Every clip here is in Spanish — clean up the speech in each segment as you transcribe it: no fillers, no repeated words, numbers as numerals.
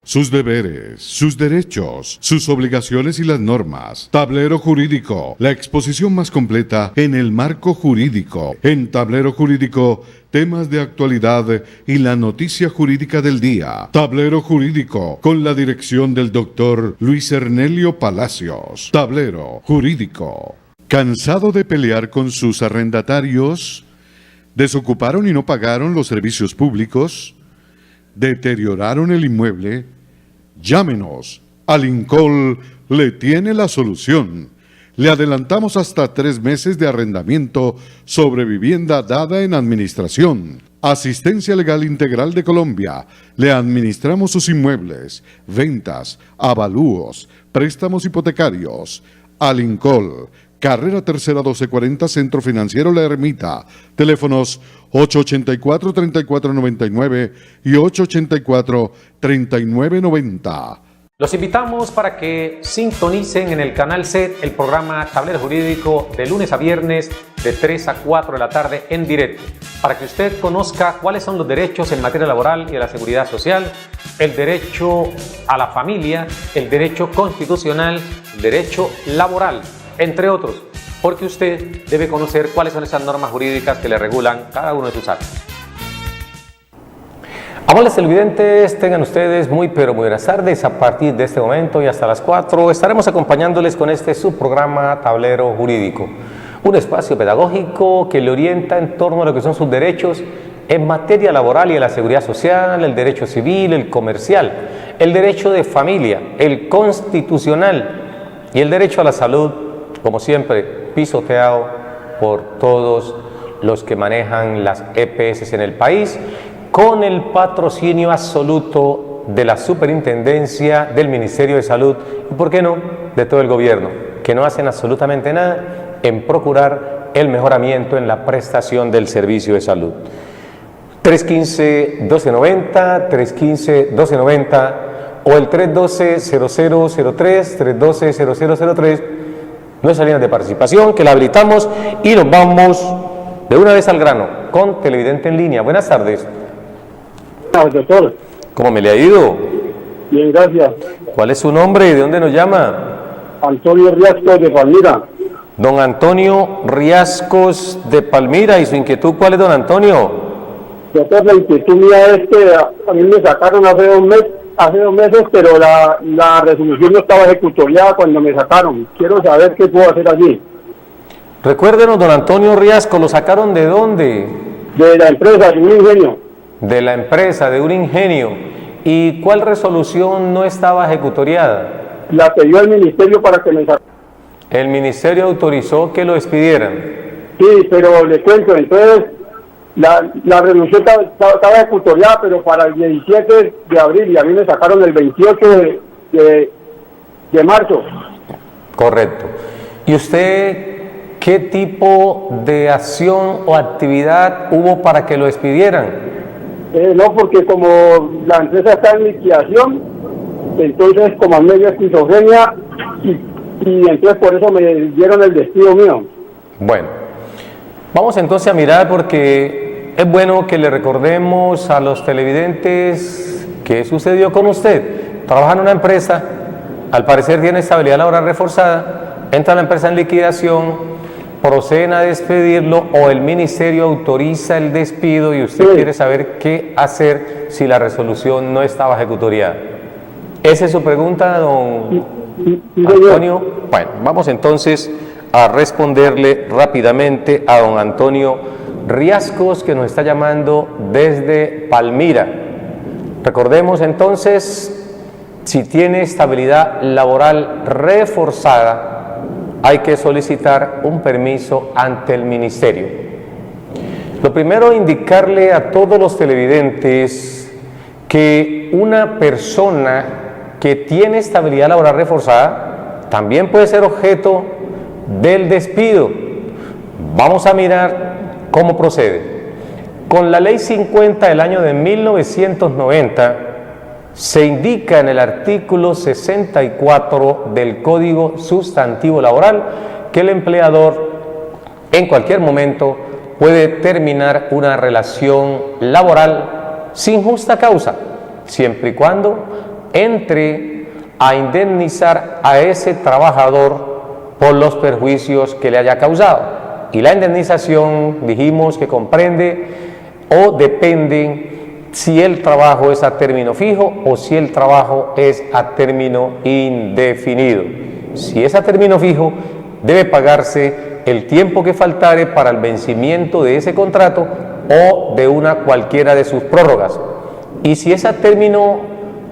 Sus deberes, sus derechos, sus obligaciones y las normas. Tablero Jurídico, la exposición más completa en el marco jurídico. En Tablero Jurídico, temas de actualidad y la noticia jurídica del día. Tablero Jurídico, con la dirección del doctor Luis Ernelio Palacios. Tablero Jurídico. ¿Cansado de pelear con sus arrendatarios? ¿Desocuparon y no pagaron los servicios públicos? ¿Deterioraron el inmueble? Llámenos. Alincol le tiene la solución. Le adelantamos hasta 3 meses de arrendamiento sobre vivienda dada en administración. Asistencia Legal Integral de Colombia. Le administramos sus inmuebles, ventas, avalúos, préstamos hipotecarios. Alincol. Carrera Tercera 1240, Centro Financiero La Ermita. Teléfonos 884-3499 y 884-3990. Los invitamos para que sintonicen en el canal SET el programa Tablero Jurídico de lunes a viernes de 3 a 4 de la tarde en directo, para que usted conozca cuáles son los derechos en materia laboral y de la seguridad social, el derecho a la familia, el derecho constitucional, el derecho laboral, entre otros, porque usted debe conocer cuáles son esas normas jurídicas que le regulan cada uno de sus actos. Amables televidentes, tengan ustedes muy pero muy buenas tardes. A partir de este momento y hasta las 4 estaremos acompañándoles con este subprograma Tablero Jurídico, un espacio pedagógico que le orienta en torno a lo que son sus derechos en materia laboral y de la seguridad social, el derecho civil, el comercial, el derecho de familia, el constitucional y el derecho a la salud, como siempre, pisoteado por todos los que manejan las EPS en el país, con el patrocinio absoluto de la Superintendencia, del Ministerio de Salud y, ¿por qué no?, de todo el gobierno, que no hacen absolutamente nada en procurar el mejoramiento en la prestación del servicio de salud. 315-1290, 315-1290 o el 312-0003, 312-0003, nuestras líneas de participación que la habilitamos y nos vamos de una vez al grano con Televidente en Línea. Buenas tardes. Doctor. ¿Cómo me le ha ido? Bien, gracias. ¿Cuál es su nombre y de dónde nos llama? Antonio Riascos de Palmira. Don Antonio Riascos de Palmira. ¿Y su inquietud cuál es, don Antonio? Doctor, la inquietud mía es que a mí me sacaron hace 2 meses, pero la resolución no estaba ejecutoriada cuando me sacaron. Quiero saber qué puedo hacer allí. Recuérdenos, don Antonio Riascos, ¿lo sacaron de dónde? De la empresa, de un ingenio. De la empresa, de un ingenio. ¿Y cuál resolución no estaba ejecutoriada? La pidió el ministerio para que me sacaran. El ministerio autorizó que lo despidieran. Sí, pero le cuento, entonces la resolución estaba ejecutoriada, pero para el 17 de abril, y a mí me sacaron el 28 de marzo. Correcto. ¿Y usted qué tipo de acción o actividad hubo para que lo despidieran? No, porque como la empresa está en liquidación, entonces como medio esquizofrenia, y entonces por eso me dieron el despido mío. Bueno, vamos entonces a mirar, porque es bueno que le recordemos a los televidentes qué sucedió con usted. Trabaja en una empresa, al parecer tiene estabilidad laboral reforzada, entra la empresa en liquidación, proceden a despedirlo o el ministerio autoriza el despido y usted quiere saber qué hacer si la resolución no estaba ejecutoriada. ¿Esa es su pregunta, don Antonio? Bueno, vamos entonces a responderle rápidamente a don Antonio Riascos, que nos está llamando desde Palmira. Recordemos entonces, si tiene estabilidad laboral reforzada, hay que solicitar un permiso ante el ministerio. Lo primero, indicarle a todos los televidentes que una persona que tiene estabilidad laboral reforzada también puede ser objeto del despido. Vamos a mirar cómo procede. Con la Ley 50 del año de 1990, se indica en el artículo 64 del Código Sustantivo Laboral que el empleador en cualquier momento puede terminar una relación laboral sin justa causa, siempre y cuando entre a indemnizar a ese trabajador por los perjuicios que le haya causado. Y la indemnización dijimos que comprende o depende si el trabajo es a término fijo o si el trabajo es a término indefinido. Si es a término fijo, debe pagarse el tiempo que faltare para el vencimiento de ese contrato o de una cualquiera de sus prórrogas. Y si es a término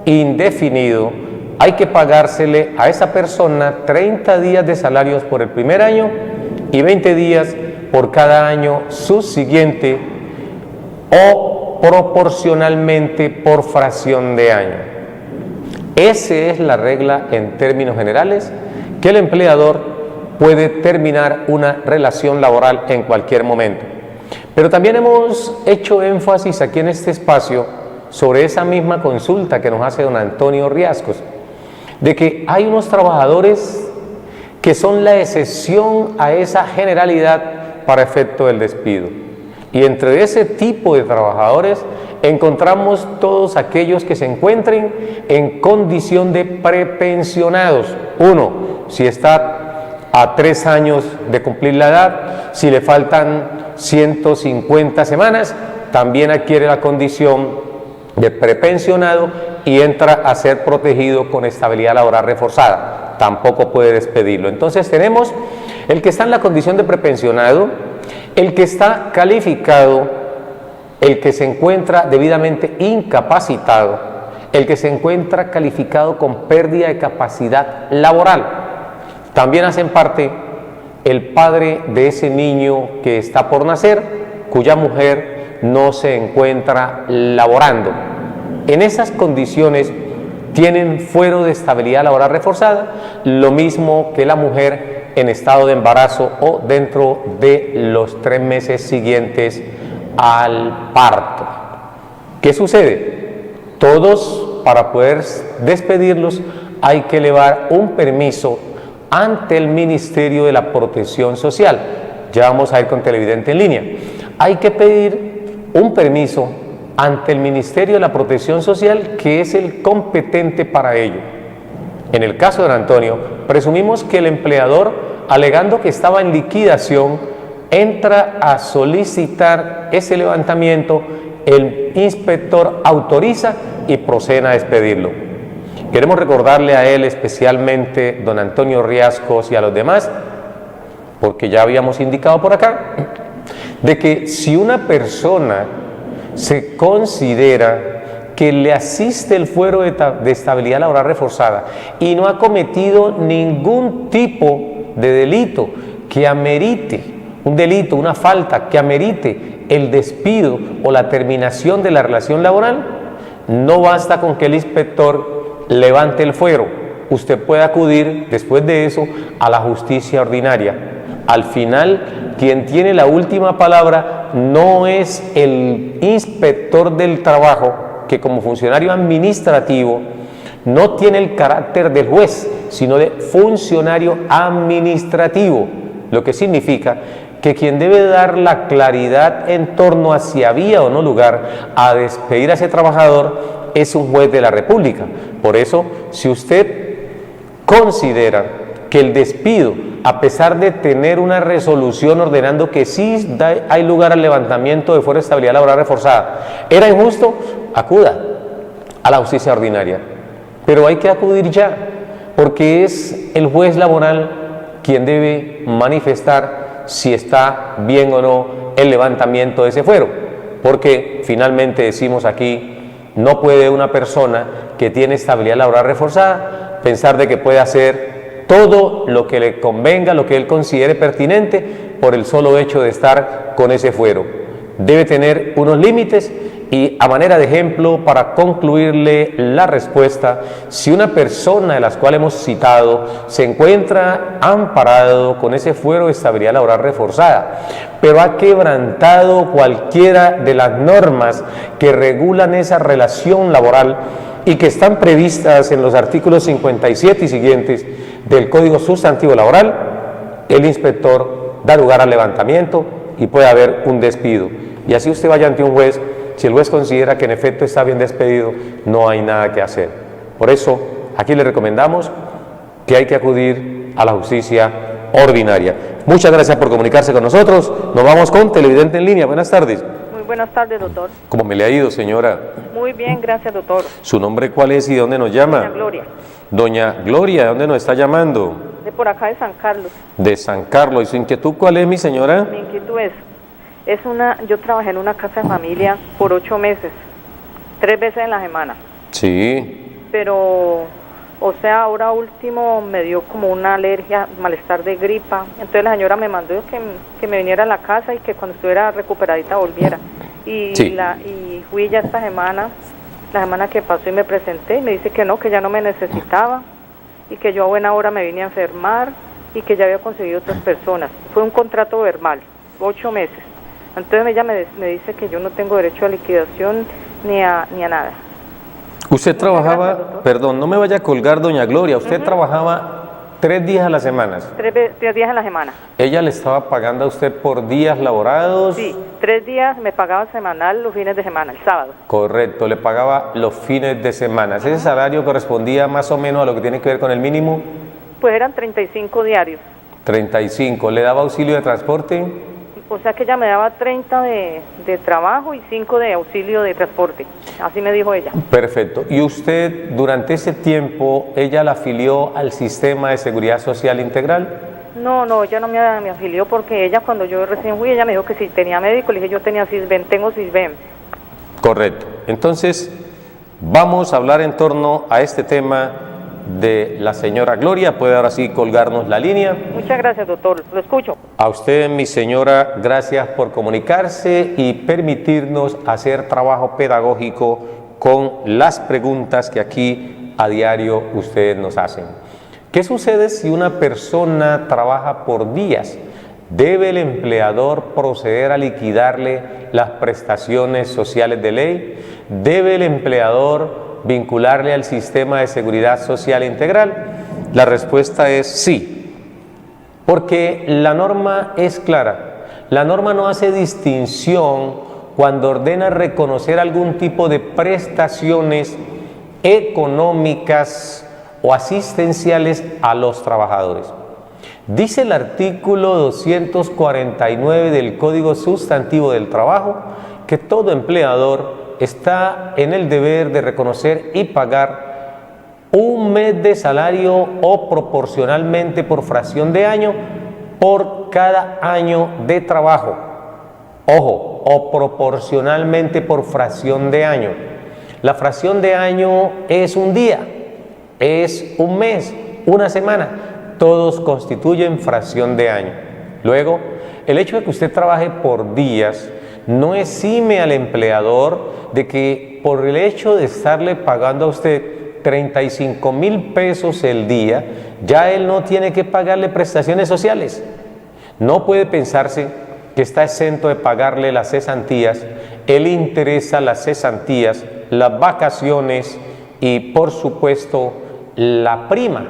indefinido, hay que pagársele a esa persona 30 días de salarios por el primer año y 20 días por cada año subsiguiente o proporcionalmente por fracción de año. Esa es la regla en términos generales, que el empleador puede terminar una relación laboral en cualquier momento. Pero también hemos hecho énfasis aquí en este espacio sobre esa misma consulta que nos hace don Antonio Riascos, de que hay unos trabajadores que son la excepción a esa generalidad para efecto del despido. Y entre ese tipo de trabajadores encontramos todos aquellos que se encuentren en condición de prepensionados. Uno, si está a 3 años de cumplir la edad, si le faltan 150 semanas, también adquiere la condición de prepensionado y entra a ser protegido con estabilidad laboral reforzada. Tampoco puede despedirlo. Entonces tenemos el que está en la condición de prepensionado, el que está calificado, el que se encuentra debidamente incapacitado, el que se encuentra calificado con pérdida de capacidad laboral. También hacen parte el padre de ese niño que está por nacer, cuya mujer no se encuentra laborando. En esas condiciones tienen fuero de estabilidad laboral reforzada, lo mismo que la mujer en estado de embarazo o dentro de los 3 meses siguientes al parto. ¿Qué sucede? Todos, para poder despedirlos, hay que elevar un permiso ante el Ministerio de la Protección Social. Ya vamos a ir con televidente en línea. Hay que pedir un permiso ante el Ministerio de la Protección Social, que es el competente para ello. En el caso de don Antonio, presumimos que el empleador, alegando que estaba en liquidación, entra a solicitar ese levantamiento, el inspector autoriza y procede a despedirlo. Queremos recordarle a él, especialmente don Antonio Riascos y a los demás, porque ya habíamos indicado por acá, de que si una persona se considera que le asiste el fuero de estabilidad laboral reforzada y no ha cometido ningún tipo de delito que amerite, un delito, una falta que amerite el despido o la terminación de la relación laboral, no basta con que el inspector levante el fuero. Usted puede acudir después de eso a la justicia ordinaria. Al final, quien tiene la última palabra no es el inspector del trabajo, que como funcionario administrativo no tiene el carácter del juez, sino de funcionario administrativo, lo que significa que quien debe dar la claridad en torno a si había o no lugar a despedir a ese trabajador es un juez de la República. Por eso, si usted considera que el despido, a pesar de tener una resolución ordenando que sí hay lugar al levantamiento de fuero de estabilidad laboral reforzada, era injusto, acuda a la justicia ordinaria. Pero hay que acudir ya, porque es el juez laboral quien debe manifestar si está bien o no el levantamiento de ese fuero. Porque finalmente decimos aquí, no puede una persona que tiene estabilidad laboral reforzada pensar de que puede hacer todo lo que le convenga, lo que él considere pertinente por el solo hecho de estar con ese fuero. Debe tener unos límites y, a manera de ejemplo, para concluirle la respuesta, si una persona de las cuales hemos citado se encuentra amparado con ese fuero de estabilidad laboral reforzada, pero ha quebrantado cualquiera de las normas que regulan esa relación laboral y que están previstas en los artículos 57 y siguientes del Código Sustantivo Laboral, el inspector da lugar al levantamiento y puede haber un despido. Y así usted vaya ante un juez, si el juez considera que en efecto está bien despedido, no hay nada que hacer. Por eso, aquí le recomendamos que hay que acudir a la justicia ordinaria. Muchas gracias por comunicarse con nosotros. Nos vamos con Televidente en Línea. Buenas tardes. Muy buenas tardes, doctor. ¿Cómo me le ha ido, señora? Muy bien, gracias, doctor. ¿Su nombre cuál es y de dónde nos llama? Doña Gloria, Doña Gloria, ¿de dónde nos está llamando? de por acá de San Carlos. De San Carlos. ¿Y su inquietud cuál es, mi señora? Mi inquietud yo trabajé en una casa de familia por 8 meses, 3 veces en la semana, Sí. pero, o sea, ahora último me dio como una alergia, malestar de gripa, entonces la señora me mandó que me viniera a la casa y que cuando estuviera recuperadita volviera. Y, Sí. y fui ya esta semana, la semana que pasó y me presenté y me dice que no, que ya no me necesitaba y que yo a buena hora me vine a enfermar y que ya había conseguido otras personas. Fue un contrato verbal, 8 meses. Entonces ella me dice que yo no tengo derecho a liquidación ni a nada. Usted Muchas trabajaba, gracias, doctor. perdón, no me vaya a colgar, doña Gloria, usted trabajaba 3 días a la semana. 3 días en la semana. ¿Ella le estaba pagando a usted por días laborados? Sí, 3 días me pagaba semanal los fines de semana, el sábado. Correcto, le pagaba los fines de semana. ¿Ese salario correspondía más o menos a lo que tiene que ver con el mínimo? Pues eran 35 diarios. 35. ¿Le daba auxilio de transporte? O sea que ella me daba 30 de trabajo y 5 de auxilio de transporte. Así me dijo ella. Perfecto. ¿Y usted durante ese tiempo, ella la afilió al sistema de seguridad social integral? No, ella no me afilió porque ella cuando yo recién fui, ella me dijo que si tenía médico, le dije yo tenía Sisbén, tengo Sisbén. Correcto. Entonces, vamos a hablar en torno a este tema de la señora Gloria. Puede ahora sí colgarnos la línea. Muchas gracias, doctor. Lo escucho. A usted, mi señora, gracias por comunicarse y permitirnos hacer trabajo pedagógico con las preguntas que aquí a diario ustedes nos hacen. ¿Qué sucede si una persona trabaja por días? ¿Debe el empleador proceder a liquidarle las prestaciones sociales de ley? ¿Debe el empleador vincularle al sistema de seguridad social integral? La respuesta es sí, porque la norma es clara. La norma no hace distinción cuando ordena reconocer algún tipo de prestaciones económicas o asistenciales a los trabajadores. Dice el artículo 249 del Código Sustantivo del Trabajo que todo empleador está en el deber de reconocer y pagar un mes de salario o proporcionalmente por fracción de año por cada año de trabajo. Ojo, o proporcionalmente por fracción de año. La fracción de año es un día, es un mes, una semana. Todos constituyen fracción de año. Luego, el hecho de que usted trabaje por días no exime al empleador de que por el hecho de estarle pagando a usted 35,000 pesos el día, ya él no tiene que pagarle prestaciones sociales. No puede pensarse que está exento de pagarle las cesantías, él interesa las cesantías, las vacaciones y por supuesto la prima.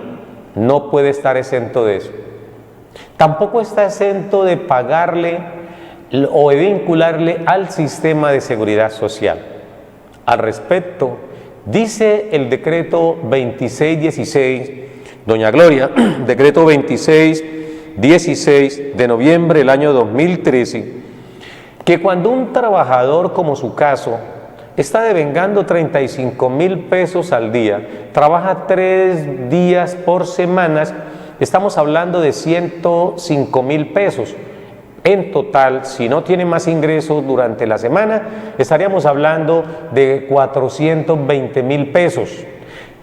No puede estar exento de eso. Tampoco está exento de pagarle o de vincularle al sistema de seguridad social. Al respecto, dice el decreto 2616, doña Gloria, decreto 2616 de noviembre del año 2013, que cuando un trabajador, como su caso, está devengando 35,000 pesos al día, trabaja 3 días por semana, estamos hablando de 105,000 pesos. En total, si no tiene más ingresos durante la semana, estaríamos hablando de 420,000 pesos.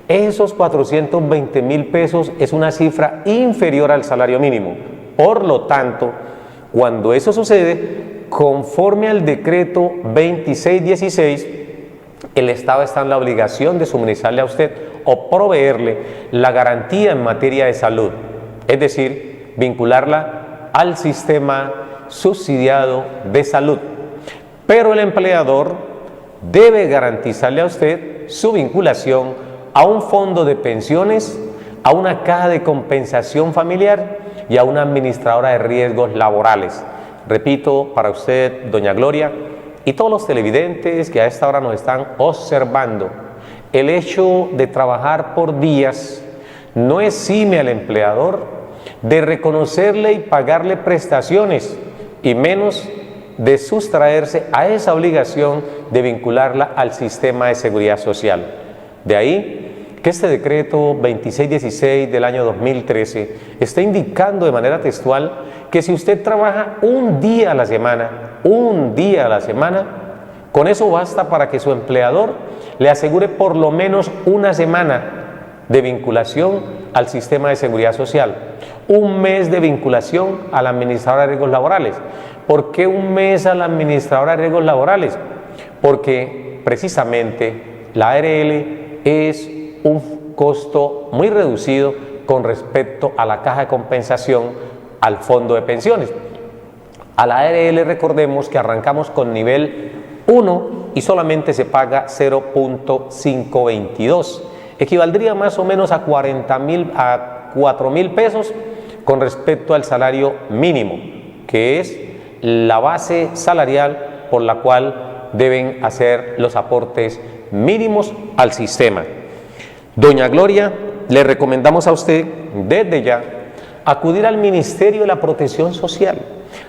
Esos 420,000 pesos es una cifra inferior al salario mínimo. Por lo tanto, cuando eso sucede, conforme al decreto 2616, el Estado está en la obligación de suministrarle a usted o proveerle la garantía en materia de salud, es decir, vincularla al sistema subsidiado de salud. Pero el empleador debe garantizarle a usted su vinculación a un fondo de pensiones, a una caja de compensación familiar y a una administradora de riesgos laborales. Repito, para usted, doña Gloria, y todos los televidentes que a esta hora nos están observando, el hecho de trabajar por días no exime al empleador de reconocerle y pagarle prestaciones, y menos de sustraerse a esa obligación de vincularla al sistema de seguridad social. De ahí que este decreto 2616 del año 2013 está indicando de manera textual que si usted trabaja un día a la semana, con eso basta para que su empleador le asegure por lo menos una semana de vinculación al sistema de seguridad social, un mes de vinculación a la administradora de riesgos laborales. ¿Por qué un mes a la administradora de riesgos laborales? Porque precisamente la ARL es un costo muy reducido con respecto a la caja de compensación al fondo de pensiones. A la ARL recordemos que arrancamos con nivel 1 y solamente se paga 0.522. Equivaldría más o menos a 4.000 pesos con respecto al salario mínimo, que es la base salarial por la cual deben hacer los aportes mínimos al sistema. Doña Gloria, le recomendamos a usted desde ya acudir al Ministerio de la Protección Social,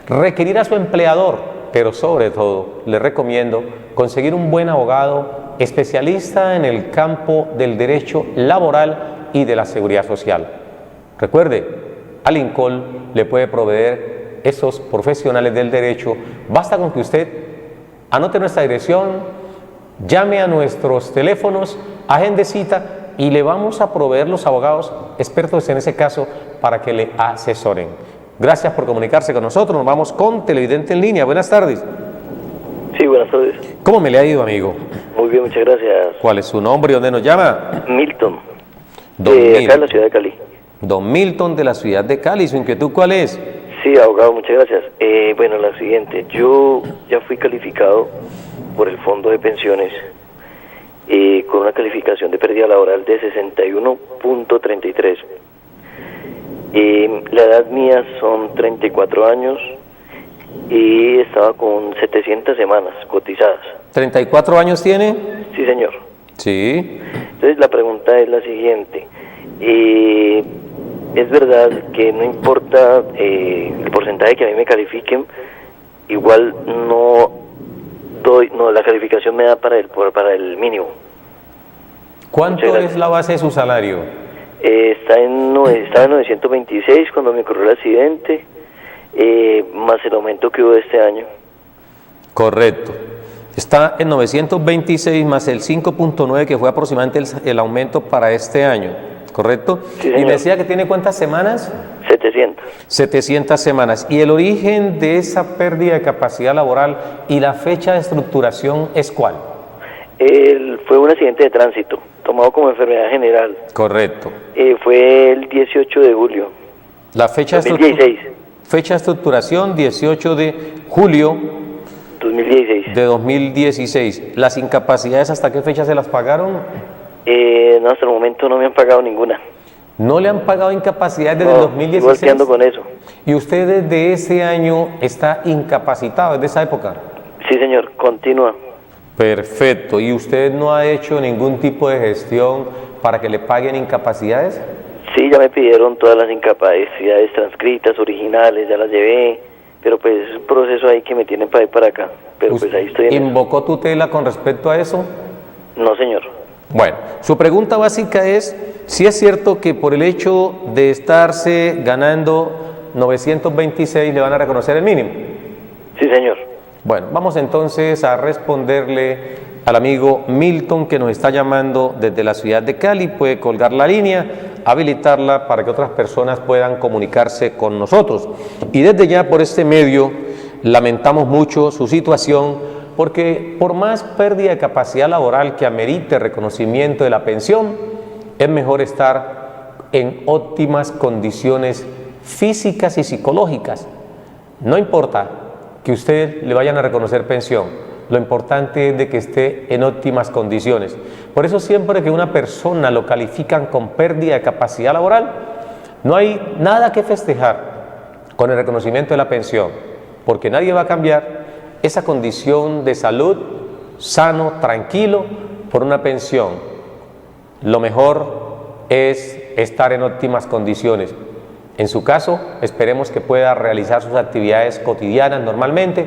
requerir a su empleador, pero sobre todo le recomiendo conseguir un buen abogado especialista en el campo del derecho laboral y de la seguridad social. Recuerde, Alincol le puede proveer esos profesionales del derecho. Basta con que usted anote nuestra dirección, llame a nuestros teléfonos, agende cita y le vamos a proveer los abogados expertos en ese caso para que le asesoren. Gracias por comunicarse con nosotros. Nos vamos con Televidente en Línea. Buenas tardes. Sí, buenas tardes. ¿Cómo me le ha ido, amigo? Muy bien, muchas gracias. ¿Cuál es su nombre y dónde nos llama? Milton. Don Acá Milton. en la ciudad de Cali. Don Milton de la ciudad de Cali. ¿Su inquietud cuál es? Sí, abogado, muchas gracias. Bueno, la siguiente. Yo ya fui calificado por el Fondo de Pensiones con una calificación de pérdida laboral de 61.33. La edad mía son 34 años y estaba con 700 semanas cotizadas. ¿34 años tiene? Sí, señor. Sí. Entonces la pregunta es la siguiente. Es verdad que no importa el porcentaje que a mí me califiquen, igual la calificación me da para el mínimo. ¿Cuánto es la base de su salario? Estaba en 926 cuando me ocurrió el accidente, más el aumento que hubo este año. Correcto. Está en 926 más el 5.9 que fue aproximadamente el aumento para este año, ¿correcto? Sí, y me señor. decía que tiene ¿cuántas semanas? 700. 700 semanas. ¿Y el origen de esa pérdida de capacidad laboral y la fecha de estructuración es cuál? Fue un accidente de tránsito, tomado como enfermedad general. Correcto. Fue el 18 de julio. La fecha 2016. Fecha de estructuración 18 de julio 2016. de 2016. ¿Las incapacidades hasta qué fecha se las pagaron? No, hasta el momento no me han pagado ninguna. ¿No le han pagado incapacidades desde No, el 2016? igual que ando con eso. ¿Y usted desde ese año está incapacitado, desde esa época? Sí, señor, continúa. Perfecto. ¿Y usted no ha hecho ningún tipo de gestión para que le paguen incapacidades? Sí, ya me pidieron todas las incapacidades transcritas, originales, ya las llevé, pero pues es un proceso ahí que me tienen para ir para acá. Pero pues ahí estoy en eso. ¿Invocó tutela con respecto a eso? No, señor. Bueno, su pregunta básica es si es cierto que por el hecho de estarse ganando 926 le van a reconocer el mínimo. Sí, señor. Bueno, vamos entonces a responderle al amigo Milton que nos está llamando desde la ciudad de Cali. Puede colgar la línea, habilitarla para que otras personas puedan comunicarse con nosotros. Y desde ya por este medio lamentamos mucho su situación, porque por más pérdida de capacidad laboral que amerite reconocimiento de la pensión, es mejor estar en óptimas condiciones físicas y psicológicas. No importa que usted le vayan a reconocer pensión, lo importante es de que esté en óptimas condiciones. Por eso siempre que una persona lo califican con pérdida de capacidad laboral, no hay nada que festejar con el reconocimiento de la pensión, porque nadie va a cambiar esa condición de salud, sano, tranquilo, por una pensión lo mejor es estar en óptimas condiciones. En su caso, esperemos que pueda realizar sus actividades cotidianas normalmente,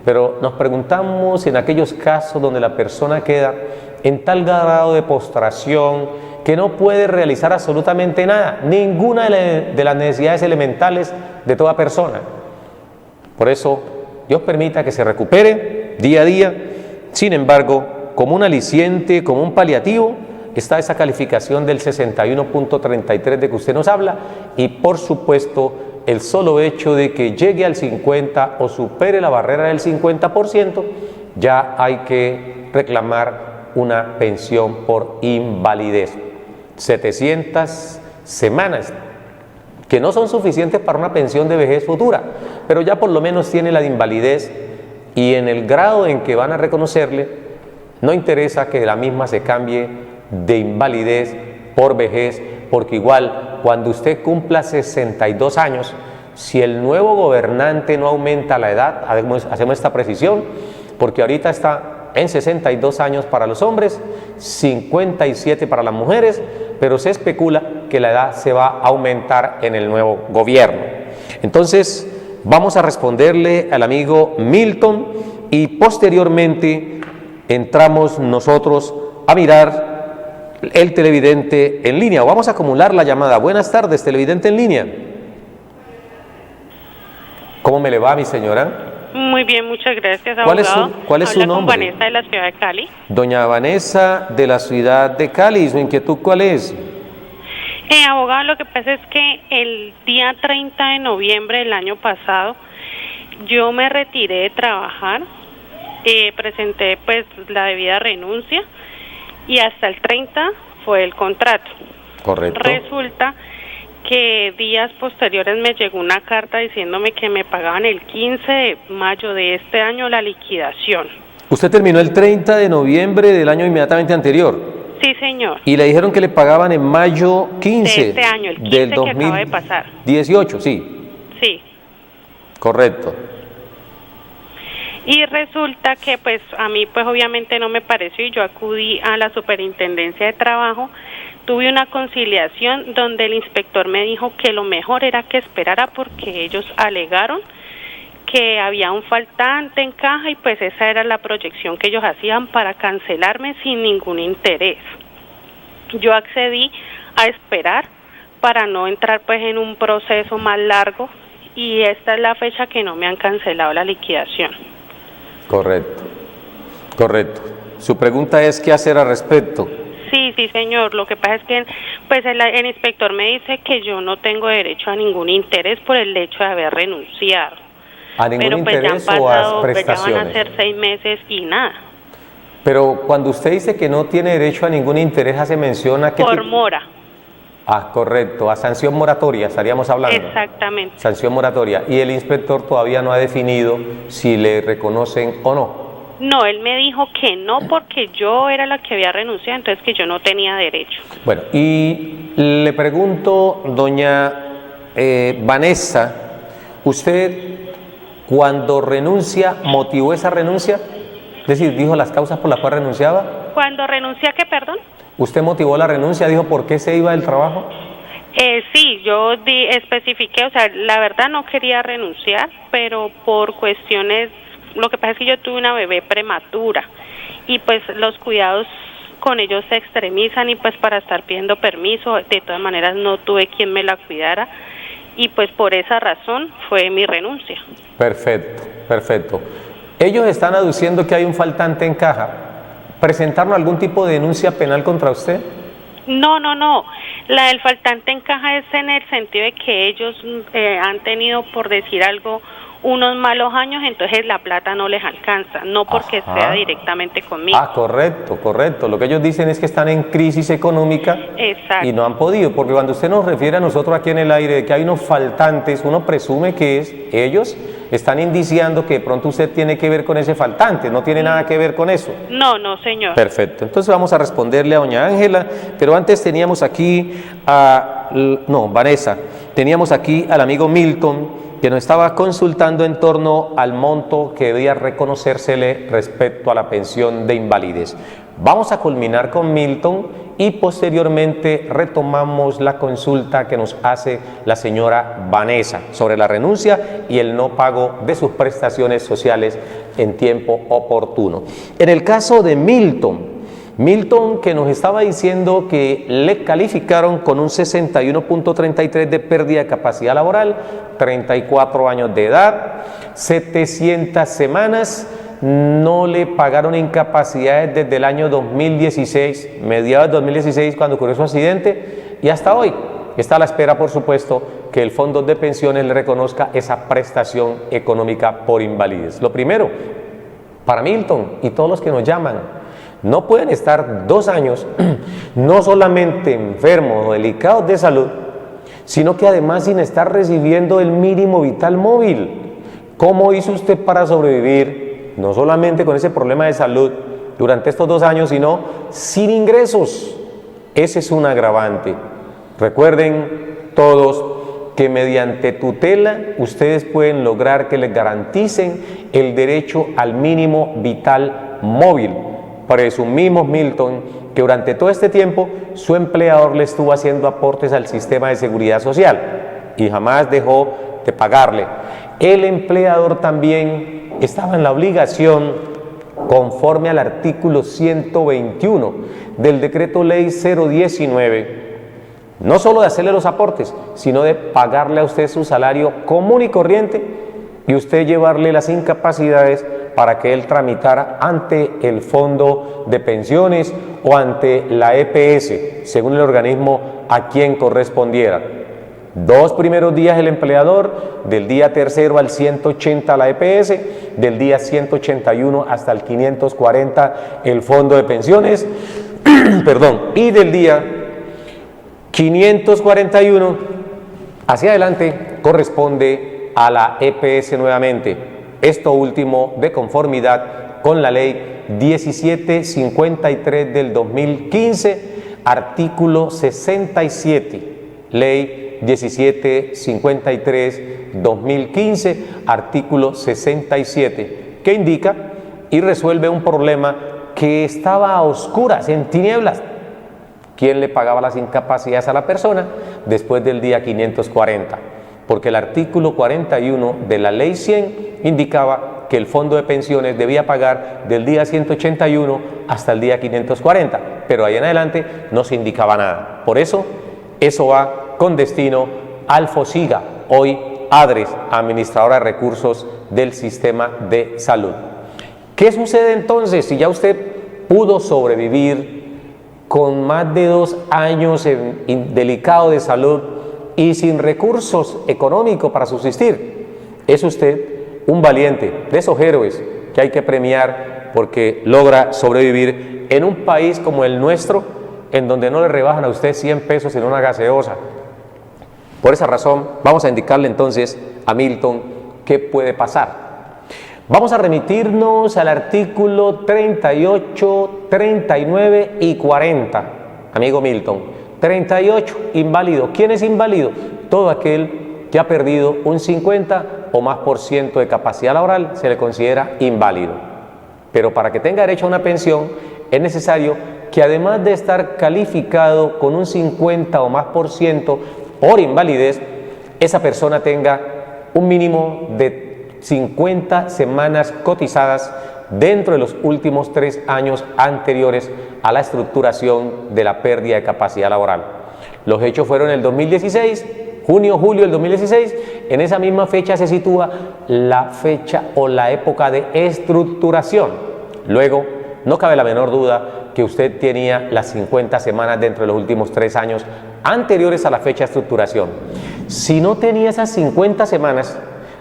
pero nos preguntamos en aquellos casos donde la persona queda en tal grado de postración que no puede realizar absolutamente nada, ninguna de las necesidades elementales de toda persona. Por eso, Dios permita que se recupere día a día. Sin embargo, como un aliciente, como un paliativo, está esa calificación del 61.33 de que usted nos habla, y por supuesto el solo hecho de que llegue al 50 o supere la barrera del 50%, ya hay que reclamar una pensión por invalidez. 700 semanas, que no son suficientes para una pensión de vejez futura, pero ya por lo menos tiene la de invalidez, y en el grado en que van a reconocerle, no interesa que la misma se cambie de invalidez por vejez, porque igual cuando usted cumpla 62 años, si el nuevo gobernante no aumenta la edad, hacemos esta precisión, porque ahorita está en 62 años para los hombres, 57 para las mujeres, pero se especula que la edad se va a aumentar en el nuevo gobierno. Entonces, vamos a responderle al amigo Milton y posteriormente entramos nosotros a mirar el televidente en línea. Vamos a acumular la llamada. Buenas tardes, televidente en línea. ¿Cómo me le va, mi señora? Muy bien, muchas gracias, abogado. ¿Cuál es su Habla nombre? con Vanessa de la ciudad de Cali. Doña Vanessa de la ciudad de Cali, ¿su inquietud cuál es? Abogado, lo que pasa es que el día 30 de noviembre del año pasado yo me retiré de trabajar, presenté pues la debida renuncia y hasta el 30 fue el contrato. Correcto. Resulta que días posteriores me llegó una carta diciéndome que me pagaban el 15 de mayo de este año la liquidación. ¿Usted terminó el 30 de noviembre del año inmediatamente anterior? Sí, señor. Y le dijeron que le pagaban en mayo 15 de este año, el 15 del que acaba de pasar. 2018, sí. Sí. Correcto. Y resulta que pues a mí pues obviamente no me pareció y yo acudí a la Superintendencia de Trabajo, tuve una conciliación donde el inspector me dijo que lo mejor era que esperara porque ellos alegaron que había un faltante en caja y pues esa era la proyección que ellos hacían para cancelarme sin ningún interés. Yo accedí a esperar para no entrar pues en un proceso más largo y esta es la fecha que no me han cancelado la liquidación. Correcto, correcto. Su pregunta es ¿qué hacer al respecto? Sí, sí, señor. Lo que pasa es que pues el inspector me dice que yo no tengo derecho a ningún interés por el hecho de haber renunciado. ¿A ningún Pero pues interés ya han o pasado, a pues ya prestaciones? van a ser 6 meses y nada. Pero cuando usted dice que no tiene derecho a ningún interés, hace mención a que... Por mora. Ah, correcto, a sanción moratoria estaríamos hablando. Exactamente. Sanción moratoria. Y el inspector todavía no ha definido si le reconocen o no. No, él me dijo que no porque yo era la que había renunciado, entonces que yo no tenía derecho. Bueno, y le pregunto, doña Vanessa, ¿usted cuando renuncia motivó esa renuncia? Es decir, dijo las causas por las cuales renunciaba. Cuando renuncia, ¿qué, perdón? ¿Usted motivó la renuncia? ¿Dijo por qué se iba del trabajo? Sí, yo especifiqué, o sea, la verdad no quería renunciar, pero por cuestiones, lo que pasa es que yo tuve una bebé prematura y pues los cuidados con ellos se extremizan y pues para estar pidiendo permiso, de todas maneras no tuve quien me la cuidara y pues por esa razón fue mi renuncia. Perfecto, perfecto. Ellos están aduciendo que hay un faltante en caja. ¿Presentaron algún tipo de denuncia penal contra usted? No, la del faltante en caja es en el sentido de que ellos han tenido, por decir algo, unos malos años, entonces la plata no les alcanza, no porque sea directamente conmigo. Ah, correcto, correcto. Lo que ellos dicen es que están en crisis económica. Exacto. Y no han podido, porque cuando usted nos refiere a nosotros aquí en el aire de que hay unos faltantes, uno presume que ellos están indiciando que de pronto usted tiene que ver con ese faltante, no tiene nada que ver con eso. No, señor. Perfecto, entonces vamos a responderle a doña Ángela, pero antes teníamos aquí a, Vanessa, teníamos aquí al amigo Milton, que nos estaba consultando en torno al monto que debía reconocérsele respecto a la pensión de invalidez. Vamos a culminar con Milton y posteriormente retomamos la consulta que nos hace la señora Vanessa sobre la renuncia y el no pago de sus prestaciones sociales en tiempo oportuno. En el caso de Milton, que nos estaba diciendo que le calificaron con un 61.33 de pérdida de capacidad laboral, 34 años de edad, 700 semanas, no le pagaron incapacidades desde el año 2016, mediados de 2016, cuando ocurrió su accidente, y hasta hoy está a la espera, por supuesto, que el fondo de pensiones le reconozca esa prestación económica por invalidez. Lo primero, para Milton y todos los que nos llaman, no pueden estar 2 años no solamente enfermos o delicados de salud, sino que además sin estar recibiendo el mínimo vital móvil. ¿Cómo hizo usted para sobrevivir, no solamente con ese problema de salud durante estos 2 años, sino sin ingresos? Ese es un agravante. Recuerden todos que mediante tutela ustedes pueden lograr que les garanticen el derecho al mínimo vital móvil. Presumimos, Milton, que durante todo este tiempo su empleador le estuvo haciendo aportes al sistema de seguridad social y jamás dejó de pagarle. El empleador también estaba en la obligación, conforme al artículo 121 del decreto ley 019, no solo de hacerle los aportes, sino de pagarle a usted su salario común y corriente y usted llevarle las incapacidades para que él tramitara ante el fondo de pensiones o ante la EPS, según el organismo a quien correspondiera. 2 primeros días el empleador, del día 3º al 180 la EPS, del día 181 hasta el 540 el fondo de pensiones, y del día 541 hacia adelante corresponde a la EPS nuevamente. Esto último de conformidad con la ley 1753 del 2015, artículo 67, ley 1753-2015, artículo 67, que indica y resuelve un problema que estaba a oscuras, en tinieblas. ¿Quién le pagaba las incapacidades a la persona después del día 540? Porque el artículo 41 de la ley 100 indicaba que el fondo de pensiones debía pagar del día 181 hasta el día 540, pero ahí en adelante no se indicaba nada. Por eso va con destino al FOSIGA, hoy ADRES, Administradora de Recursos del Sistema de Salud. ¿Qué sucede entonces si ya usted pudo sobrevivir con más de 2 años delicado de salud y sin recursos económicos para subsistir? Es usted un valiente, de esos héroes que hay que premiar porque logra sobrevivir en un país como el nuestro, en donde no le rebajan a usted 100 pesos en una gaseosa. Por esa razón, vamos a indicarle entonces a Milton qué puede pasar. Vamos a remitirnos al artículo 38, 39 y 40, amigo Milton. 38, inválido. ¿Quién es inválido? Todo aquel que ha perdido un 50 o más % de capacidad laboral se le considera inválido. Pero para que tenga derecho a una pensión es necesario que, además de estar calificado con un 50 o más % por invalidez, esa persona tenga un mínimo de 50 semanas cotizadas dentro de los últimos 3 años anteriores a la estructuración de la pérdida de capacidad laboral. Los hechos fueron el 2016, junio-julio del 2016. En esa misma fecha se sitúa la fecha o la época de estructuración. Luego, no cabe la menor duda que usted tenía las 50 semanas dentro de los últimos 3 años anteriores a la fecha de estructuración. Si no tenía esas 50 semanas,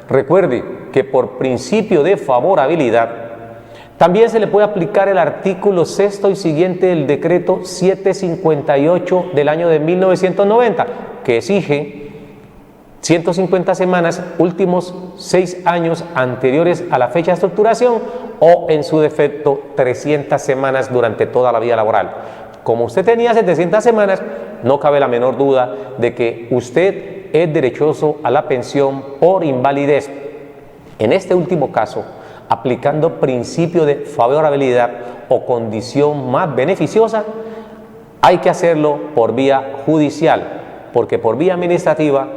recuerde que por principio de favorabilidad también se le puede aplicar el artículo 6º y siguiente del decreto 758 del año de 1990, que exige 150 semanas últimos 6 años anteriores a la fecha de estructuración o, en su defecto, 300 semanas durante toda la vida laboral. Como usted tenía 700 semanas, no cabe la menor duda de que usted es derechoso a la pensión por invalidez. En este último caso, aplicando principio de favorabilidad o condición más beneficiosa, hay que hacerlo por vía judicial, porque por vía administrativa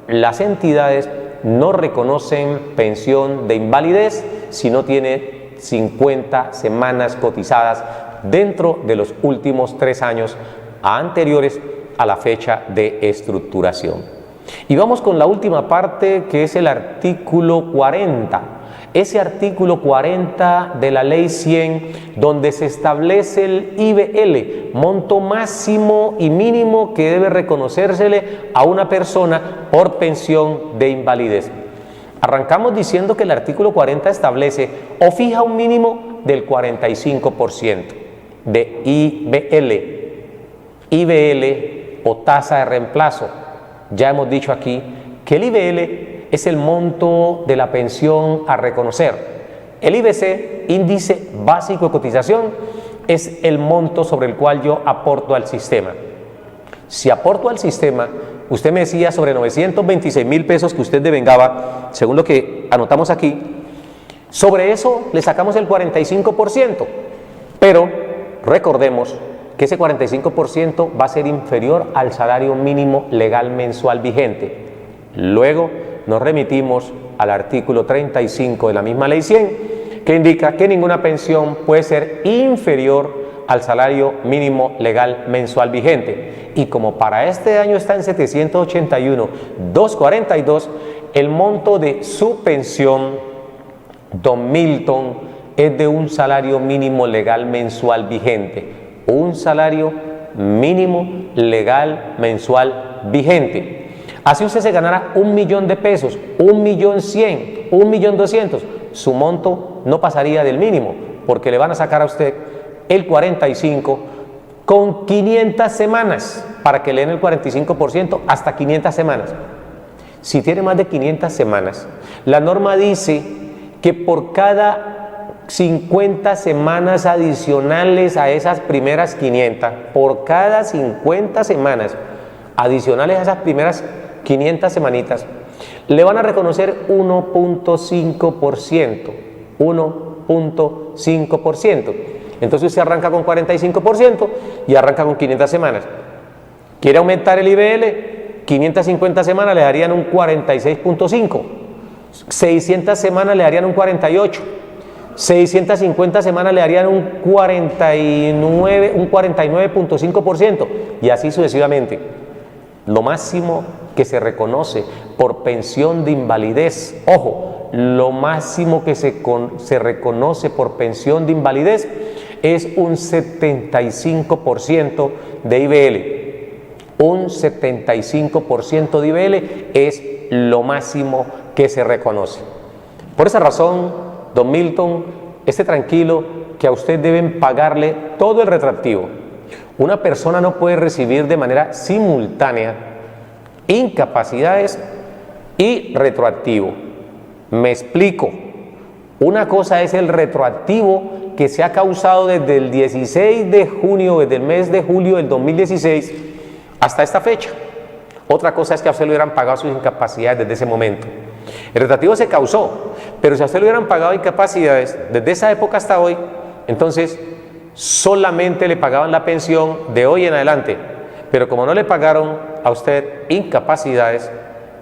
las entidades no reconocen pensión de invalidez si no tiene 50 semanas cotizadas dentro de los últimos 3 años anteriores a la fecha de estructuración. Y vamos con la última parte, que es el artículo 40. Ese artículo 40 de la Ley 100, donde se establece el IBL, monto máximo y mínimo que debe reconocérsele a una persona por pensión de invalidez. Arrancamos diciendo que el artículo 40 establece o fija un mínimo del 45% de IBL o tasa de reemplazo. Ya hemos dicho aquí que el IBL es el monto de la pensión a reconocer. El IBC, índice básico de cotización, es el monto sobre el cual yo aporto al sistema. Si aporto al sistema, usted me decía sobre 926.000 pesos que usted devengaba, según lo que anotamos aquí, sobre eso le sacamos el 45%, pero recordemos que ese 45% va a ser inferior al salario mínimo legal mensual vigente. Luego nos remitimos al artículo 35 de la misma Ley 100, que indica que ninguna pensión puede ser inferior al salario mínimo legal mensual vigente. Y como para este año está en 781.242, el monto de su pensión, don Milton, es de un salario mínimo legal mensual vigente. Un salario mínimo legal mensual vigente. Así usted se ganará 1.000.000 de pesos, 1.100.000, 1.200.000, su monto no pasaría del mínimo, porque le van a sacar a usted el 45 con 500 semanas, para que le den el 45% hasta 500 semanas. Si tiene más de 500 semanas, la norma dice que por cada 50 semanas adicionales a esas primeras 500, por cada 50 semanas adicionales a esas primeras 500 semanitas, le van a reconocer 1.5%, 1.5%. Entonces usted arranca con 45% y arranca con 500 semanas. ¿Quiere aumentar el IBL? 550 semanas le darían un 46.5, 600 semanas le darían un 48, 650 semanas le darían un 49.5% y así sucesivamente. Lo máximo que se reconoce por pensión de invalidez, ojo, lo máximo que se reconoce por pensión de invalidez es un 75% de IBL. Un 75% de IBL es lo máximo que se reconoce. Por esa razón, don Milton, esté tranquilo que a usted deben pagarle todo el retroactivo. Una persona no puede recibir de manera simultánea incapacidades y retroactivo. Me explico. Una cosa es el retroactivo que se ha causado desde el 16 de junio, desde el mes de julio del 2016 hasta esta fecha. Otra cosa es que a usted le hubieran pagado sus incapacidades desde ese momento. El retroactivo se causó, pero si a usted le hubieran pagado incapacidades desde esa época hasta hoy, entonces solamente le pagaban la pensión de hoy en adelante. Pero como no le pagaron a usted incapacidades,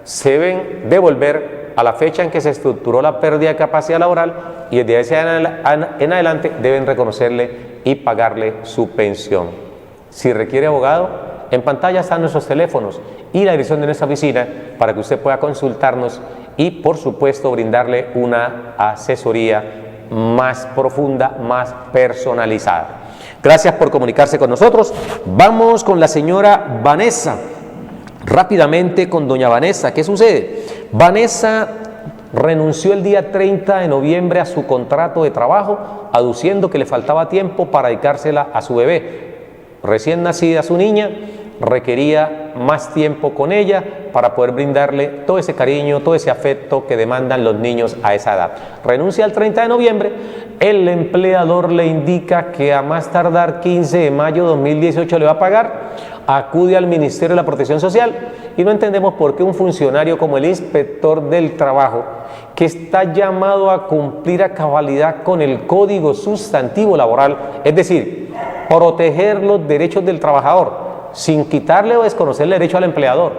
se deben devolver a la fecha en que se estructuró la pérdida de capacidad laboral y desde ese en adelante deben reconocerle y pagarle su pensión. Si requiere abogado, en pantalla están nuestros teléfonos y la dirección de nuestra oficina para que usted pueda consultarnos y por supuesto brindarle una asesoría más profunda, más personalizada. Gracias por comunicarse con nosotros. Vamos con la señora Vanessa. Rápidamente con doña Vanessa. ¿Qué sucede? Vanessa renunció el día 30 de noviembre a su contrato de trabajo, aduciendo que le faltaba tiempo para dedicársela a su bebé. Recién nacida su niña requería más tiempo con ella para poder brindarle todo ese cariño, todo ese afecto que demandan los niños a esa edad. Renuncia el 30 de noviembre, el empleador le indica que a más tardar 15 de mayo de 2018 le va a pagar, acude al Ministerio de la Protección Social y no entendemos por qué un funcionario como el inspector del trabajo, que está llamado a cumplir a cabalidad con el Código Sustantivo Laboral, es decir, proteger los derechos del trabajador, sin quitarle o desconocer el derecho al empleador,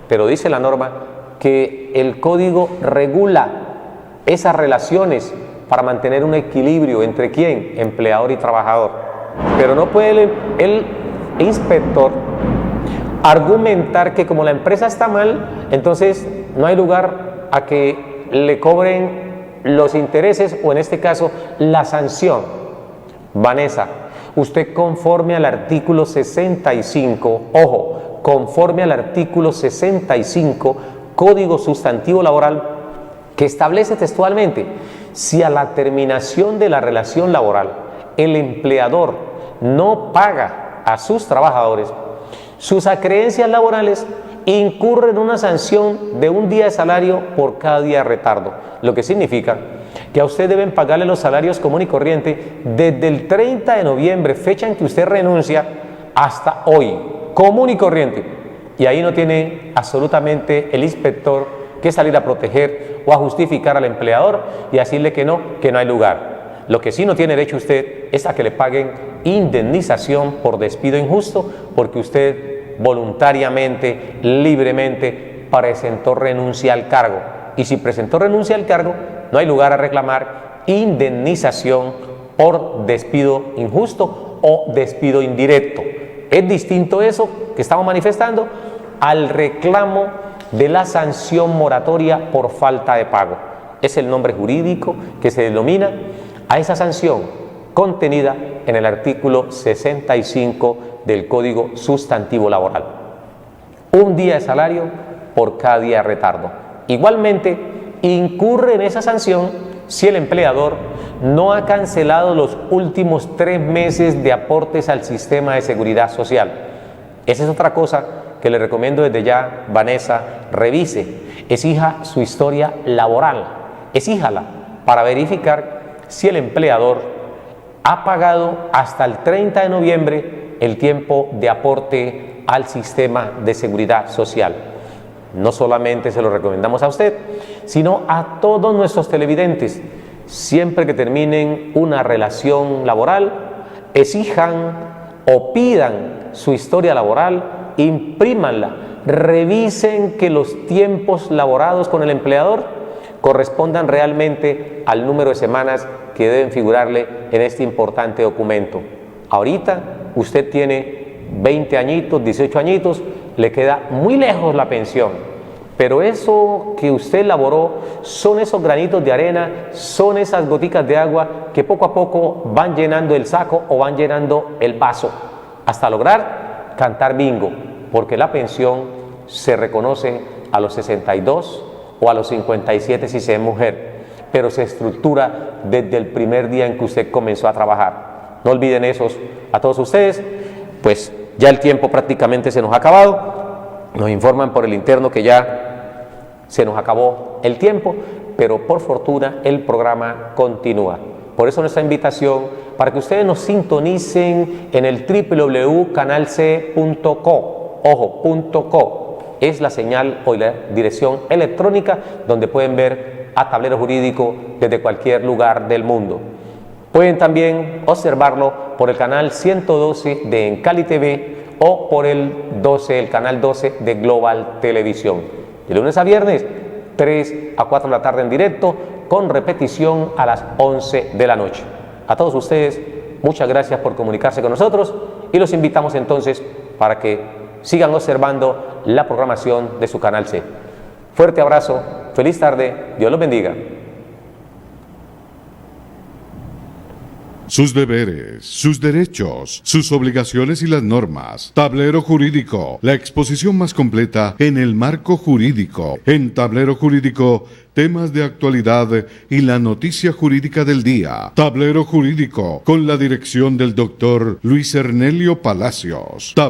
pero dice la norma que el código regula esas relaciones para mantener un equilibrio entre quién, empleador y trabajador, pero no puede el inspector argumentar que como la empresa está mal, entonces no hay lugar a que le cobren los intereses o en este caso la sanción. Vanessa, usted conforme al artículo 65, ojo, conforme al artículo 65, Código Sustantivo Laboral, que establece textualmente, si a la terminación de la relación laboral el empleador no paga a sus trabajadores, sus acreencias laborales incurren en una sanción de un día de salario por cada día de retardo, lo que significa que a usted deben pagarle los salarios común y corriente desde el 30 de noviembre, fecha en que usted renuncia, hasta hoy, común y corriente. Y ahí no tiene absolutamente el inspector que salir a proteger o a justificar al empleador y decirle que no hay lugar. Lo que sí no tiene derecho usted es a que le paguen indemnización por despido injusto, porque usted voluntariamente, libremente presentó renuncia al cargo. Y si presentó renuncia al cargo, no hay lugar a reclamar indemnización por despido injusto o despido indirecto. Es distinto eso que estamos manifestando al reclamo de la sanción moratoria por falta de pago. Es el nombre jurídico que se denomina a esa sanción contenida en el artículo 65 del Código Sustantivo Laboral. Un día de salario por cada día de retardo. Igualmente, incurre en esa sanción si el empleador no ha cancelado los últimos 3 meses de aportes al sistema de seguridad social. Esa es otra cosa que le recomiendo desde ya, Vanessa, revise. Exija su historia laboral, exíjala para verificar si el empleador ha pagado hasta el 30 de noviembre el tiempo de aporte al sistema de seguridad social. No solamente se lo recomendamos a usted, sino a todos nuestros televidentes. Siempre que terminen una relación laboral, exijan o pidan su historia laboral, imprímanla, revisen que los tiempos laborados con el empleador correspondan realmente al número de semanas que deben figurarle en este importante documento. Ahorita usted tiene 20 añitos, 18 añitos, le queda muy lejos la pensión, pero eso que usted laboró son esos granitos de arena, son esas goticas de agua que poco a poco van llenando el saco o van llenando el vaso hasta lograr cantar bingo, porque la pensión se reconoce a los 62 o a los 57 si se es mujer, pero se estructura desde el primer día en que usted comenzó a trabajar. No olviden esos. A todos ustedes, pues ya el tiempo prácticamente se nos ha acabado. Nos informan por el interno que ya se nos acabó el tiempo, pero por fortuna el programa continúa. Por eso nuestra invitación para que ustedes nos sintonicen en el www.canalc.co. Ojo, .co es la señal o la dirección electrónica donde pueden ver a Tablero Jurídico desde cualquier lugar del mundo. Pueden también observarlo por el canal 112 de Encali TV o por el canal 12 de Global Televisión. De lunes a viernes, 3 a 4 de la tarde en directo, con repetición a las 11 de la noche. A todos ustedes, muchas gracias por comunicarse con nosotros y los invitamos entonces para que sigan observando la programación de su canal C. Fuerte abrazo, feliz tarde, Dios los bendiga. Sus deberes, sus derechos, sus obligaciones y las normas. Tablero Jurídico, la exposición más completa en el marco jurídico. En Tablero Jurídico, temas de actualidad y la noticia jurídica del día. Tablero Jurídico, con la dirección del doctor Luis Ernelio Palacios.